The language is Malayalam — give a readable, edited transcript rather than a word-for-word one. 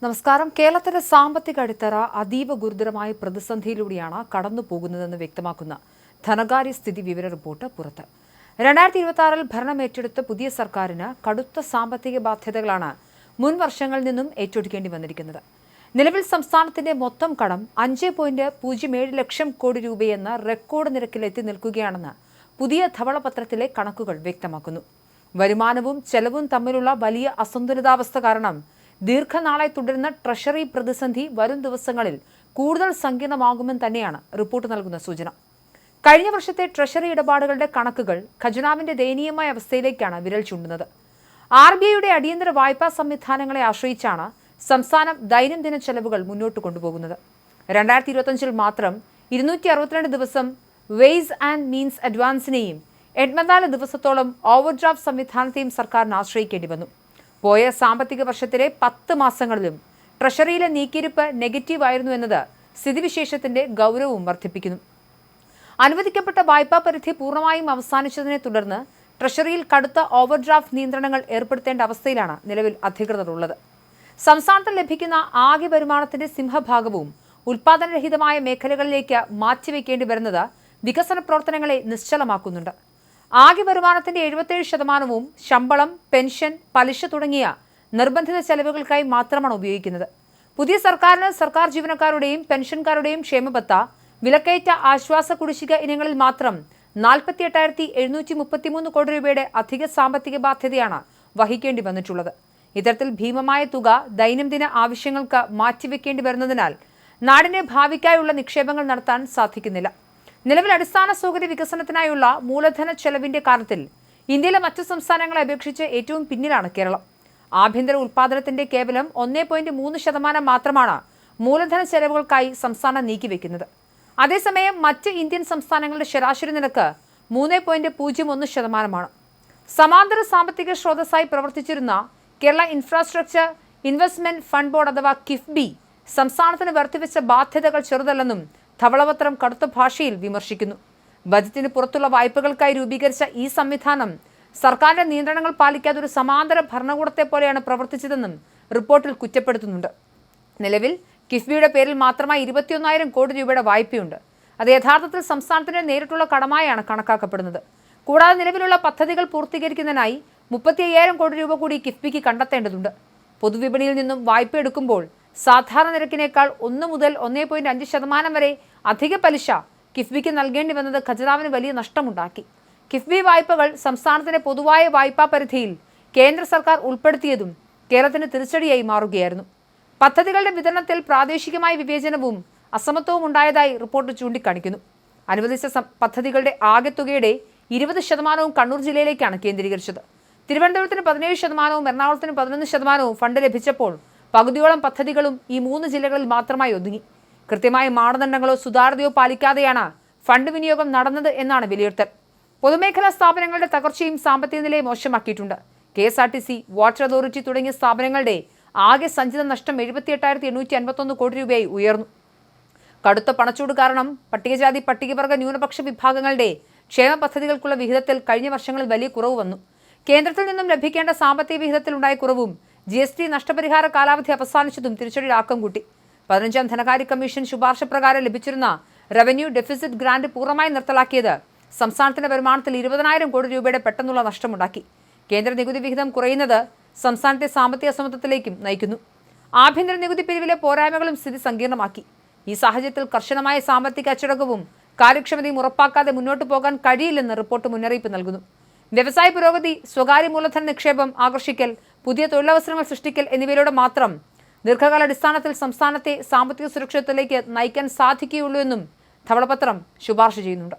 നമസ്കാരം. കേരളത്തിന്റെ സാമ്പത്തിക അടിത്തറ അതീവ ഗുരുതരമായ പ്രതിസന്ധിയിലൂടെയാണ് കടന്നുപോകുന്നതെന്ന് വ്യക്തമാക്കുന്ന ധനകാര്യ സ്ഥിതി വിവര റിപ്പോർട്ട് പുറത്ത്. 2026-ൽ ഭരണം ഏറ്റെടുത്ത പുതിയ സർക്കാരിന് കടുത്ത സാമ്പത്തിക ബാധ്യതകളാണ് മുൻ വർഷങ്ങളിൽ നിന്നും ഏറ്റെടുക്കേണ്ടി വന്നിരിക്കുന്നത്. നിലവിൽ സംസ്ഥാനത്തിന്റെ മൊത്തം കടം 5.07 ലക്ഷം കോടി രൂപയെന്ന റെക്കോർഡ് നിരക്കിൽ എത്തി നിൽക്കുകയാണെന്ന് പുതിയ ധവളപത്രത്തിലെ കണക്കുകൾ വ്യക്തമാക്കുന്നു. വരുമാനവും ചെലവും തമ്മിലുള്ള വലിയ അസന്തുലിതാവസ്ഥ കാരണം ദീർഘനാളായി തുടരുന്ന ട്രഷറി പ്രതിസന്ധി വരും ദിവസങ്ങളിൽ കൂടുതൽ സങ്കീർണമാകുമെന്ന് തന്നെയാണ് റിപ്പോർട്ട് നൽകുന്ന സൂചന. കഴിഞ്ഞ വർഷത്തെ ട്രഷറി ഇടപാടുകളുടെ കണക്കുകൾ ഖജനാവിന്റെ ദയനീയമായ അവസ്ഥയിലേക്കാണ് വിരൽ ചൂണ്ടുന്നത്. RBIയുടെ അടിയന്തര വായ്പാ സംവിധാനങ്ങളെ ആശ്രയിച്ചാണ് സംസ്ഥാനം ദൈനംദിന ചെലവുകൾ മുന്നോട്ട് കൊണ്ടുപോകുന്നത്. 2025-ൽ മാത്രം 262 ദിവസം വെയ്സ് ആൻഡ് മീൻസ് അഡ്വാൻസിനെയും 84 ദിവസത്തോളം ഓവർഡ്രാഫ്റ്റ് സംവിധാനത്തെയും സർക്കാരിന് ആശ്രയിക്കേണ്ടി വന്നു. പോയ സാമ്പത്തിക വർഷത്തിലെ 10 മാസങ്ങളിലും ട്രഷറിയിലെ നീക്കിയിരിപ്പ് നെഗറ്റീവായിരുന്നു എന്നത് സ്ഥിതിവിശേഷത്തിന്റെ ഗൗരവവും വർദ്ധിപ്പിക്കുന്നു. അനുവദിക്കപ്പെട്ട വായ്പാ പരിധി പൂർണ്ണമായും അവസാനിച്ചതിനെ തുടർന്ന് ട്രഷറിയിൽ കടുത്ത ഓവർഡ്രാഫ്റ്റ് നിയന്ത്രണങ്ങൾ ഏർപ്പെടുത്തേണ്ട അവസ്ഥയിലാണ് നിലവിൽ അധികൃതർ ഉള്ളത്. സംസ്ഥാനത്ത് ലഭിക്കുന്ന ആകെ വരുമാനത്തിന്റെ സിംഹഭാഗവും ഉൽപാദനരഹിതമായ മേഖലകളിലേക്ക് മാറ്റിവെക്കേണ്ടി വരുന്നത് വികസന പ്രവർത്തനങ്ങളെ നിശ്ചലമാക്കുന്നുണ്ട്. ആകെ വരുമാനത്തിന്റെ 77% ശമ്പളം, പെൻഷൻ, പലിശ തുടങ്ങിയ നിർബന്ധിത ചെലവുകൾക്കായി മാത്രമാണ് ഉപയോഗിക്കുന്നത്. പുതിയ സർക്കാരിന് സർക്കാർ ജീവനക്കാരുടെയും പെൻഷൻകാരുടെയും ക്ഷേമബത്ത, വിലക്കയറ്റ ആശ്വാസ കുടിശ്ശിക ഇനങ്ങളിൽ മാത്രം 48,733 കോടി രൂപയുടെ അധിക സാമ്പത്തിക ബാധ്യതയാണ് വഹിക്കേണ്ടി വന്നിട്ടുള്ളത്. ഇത്തരത്തിൽ ഭീമമായ തുക ദൈനംദിന ആവശ്യങ്ങൾക്ക് മാറ്റിവെക്കേണ്ടി വരുന്നതിനാൽ നാടിന്റെ ഭാവിക്കായുള്ള നിക്ഷേപങ്ങൾ നടത്താൻ സാധിക്കുന്നില്ല. നിലവിൽ അടിസ്ഥാന സൗകര്യ വികസനത്തിനായുള്ള മൂലധന ചെലവിന്റെ കാര്യത്തിൽ ഇന്ത്യയിലെ മറ്റു സംസ്ഥാനങ്ങളെ അപേക്ഷിച്ച് ഏറ്റവും പിന്നിലാണ് കേരളം. ആഭ്യന്തര ഉൽപാദനത്തിന്റെ കേവലം 1.3% മാത്രമാണ് മൂലധന ചെലവുകൾക്കായി സംസ്ഥാനം നീക്കിവെക്കുന്നത്. അതേസമയം മറ്റ് ഇന്ത്യൻ സംസ്ഥാനങ്ങളുടെ ശരാശരി നിരക്ക് 3.01%. സമാന്തര സാമ്പത്തിക സ്രോതസ്സായി പ്രവർത്തിച്ചിരുന്ന Kerala infrastructure investment fund board അഥവാ കിഫ്ബി സംസ്ഥാനത്തിന് വർദ്ധിവെച്ച ബാധ്യതകൾ ചെറുതല്ലെന്നും ധവളപത്രം കടുത്ത ഭാഷയിൽ വിമർശിക്കുന്നു. ബജറ്റിന് പുറത്തുള്ള വായ്പകൾക്കായി രൂപീകരിച്ച ഈ സംവിധാനം സർക്കാരിന്റെ നിയന്ത്രണങ്ങൾ പാലിക്കാതെ ഒരു സമാന്തര ഭരണകൂടത്തെ പോലെയാണ് പ്രവർത്തിച്ചതെന്നും റിപ്പോർട്ടിൽ കുറ്റപ്പെടുത്തുന്നുണ്ട്. നിലവിൽ കിഫ്ബിയുടെ പേരിൽ മാത്രമായി 21,000 കോടി രൂപയുടെ വായ്പയുണ്ട്. അത് യഥാർത്ഥത്തിൽ സംസ്ഥാനത്തിന്റെ നേരിട്ടുള്ള കടമായാണ് കണക്കാക്കപ്പെടുന്നത്. കൂടാതെ നിലവിലുള്ള പദ്ധതികൾ പൂർത്തീകരിക്കുന്നതിനായി 35,000 കോടി രൂപ കൂടി കിഫ്ബിക്ക് കണ്ടെത്തേണ്ടതുണ്ട്. പൊതുവിപണിയിൽ നിന്നും വായ്പ എടുക്കുമ്പോൾ സാധാരണ നിരക്കിനേക്കാൾ 1 മുതൽ 1.5% വരെ അധിക പലിശ കിഫ്ബിക്ക് നൽകേണ്ടി വന്നത് ഖജനാവിന് വലിയ നഷ്ടമുണ്ടാക്കി. കിഫ്ബി വായ്പകൾ സംസ്ഥാനത്തിന്റെ പൊതുവായ വായ്പാ പരിധിയിൽ കേന്ദ്ര സർക്കാർ ഉൾപ്പെടുത്തിയതും കേരളത്തിന് തിരിച്ചടിയായി മാറുകയായിരുന്നു. പദ്ധതികളുടെ വിതരണത്തിൽ പ്രാദേശികമായ വിവേചനവും അസമത്വവും ഉണ്ടായതായി റിപ്പോർട്ട് ചൂണ്ടിക്കാണിക്കുന്നു. അനുവദിച്ച പദ്ധതികളുടെ ആകെ തുകയുടെ 20% കണ്ണൂർ ജില്ലയിലേക്കാണ് കേന്ദ്രീകരിച്ചത്. തിരുവനന്തപുരത്തിന് 17%, എറണാകുളത്തിന് 11% ഫണ്ട് ലഭിച്ചപ്പോൾ പകുതിയോളം പദ്ധതികളും ഈ 3 ജില്ലകളിൽ മാത്രമായി ഒതുങ്ങി. കൃത്യമായ മാനദണ്ഡങ്ങളോ സുതാര്യതയോ പാലിക്കാതെയാണ് ഫണ്ട് വിനിയോഗം നടന്നത് എന്നാണ് വിലയിരുത്തൽ. പൊതുമേഖലാ സ്ഥാപനങ്ങളുടെ തകർച്ചയും സാമ്പത്തിക നിലയെ മോശമാക്കിയിട്ടുണ്ട്. KSRTC, വാട്ടർ അതോറിറ്റി തുടങ്ങിയ സ്ഥാപനങ്ങളുടെ ആകെ സഞ്ചിത നഷ്ടം 78,851 കോടി രൂപയായി ഉയർന്നു. കടുത്ത പണച്ചൂട് കാരണം പട്ടികജാതി പട്ടികവർഗ ന്യൂനപക്ഷ വിഭാഗങ്ങളുടെ ക്ഷേമ പദ്ധതികൾക്കുള്ള വിഹിതത്തിൽ കഴിഞ്ഞ വർഷങ്ങളിൽ വലിയ കുറവ് വന്നു. കേന്ദ്രത്തിൽ നിന്നും ലഭിക്കേണ്ട സാമ്പത്തിക വിഹിതത്തിലുണ്ടായ കുറവും GST നഷ്ടപരിഹാര കാലാവധി അവസാനിച്ചതും തിരിച്ചടിയുടെ ആക്കം കൂട്ടി. 15ാം ധനകാര്യ കമ്മീഷൻ ശുപാർശ പ്രകാരം ലഭിച്ചിരുന്ന റവന്യൂ ഡെഫിസിറ്റ് ഗ്രാന്റ് പൂർണ്ണമായി നിർത്തലാക്കിയത് സംസ്ഥാനത്തിന്റെ വരുമാനത്തിൽ 20,000 കോടി രൂപയുടെ പെട്ടെന്നുള്ള നഷ്ടമുണ്ടാക്കി. കേന്ദ്ര നികുതി വിഹിതം കുറയുന്നത് സംസ്ഥാനത്തെ സാമ്പത്തിക അസമത്വത്തിലേക്കും നയിക്കുന്നു. ആഭ്യന്തര നികുതി പിരിവിലെ പോരായ്മകളും സ്ഥിതി സങ്കീർണമാക്കി. ഈ സാഹചര്യത്തിൽ കർശനമായ സാമ്പത്തിക അച്ചടക്കവും കാര്യക്ഷമതയും ഉറപ്പാക്കാതെ മുന്നോട്ട് പോകാൻ കഴിയില്ലെന്ന് റിപ്പോർട്ട് മുന്നറിയിപ്പ് നൽകുന്നു. വ്യവസായ പുരോഗതി, സ്വകാര്യ മൂലധന നിക്ഷേപം ആകർഷിക്കൽ, പുതിയ തൊഴിലവസരങ്ങൾ സൃഷ്ടിക്കൽ എന്നിവയിലൂടെ മാത്രം ദീർഘകാലാടിസ്ഥാനത്തിൽ സംസ്ഥാനത്തെ സാമ്പത്തിക സുരക്ഷിതത്വത്തിലേക്ക് നയിക്കാൻ സാധിക്കുകയുള്ളൂ എന്നും ധവളപത്രം ശുപാർശ ചെയ്യുന്നുണ്ട്.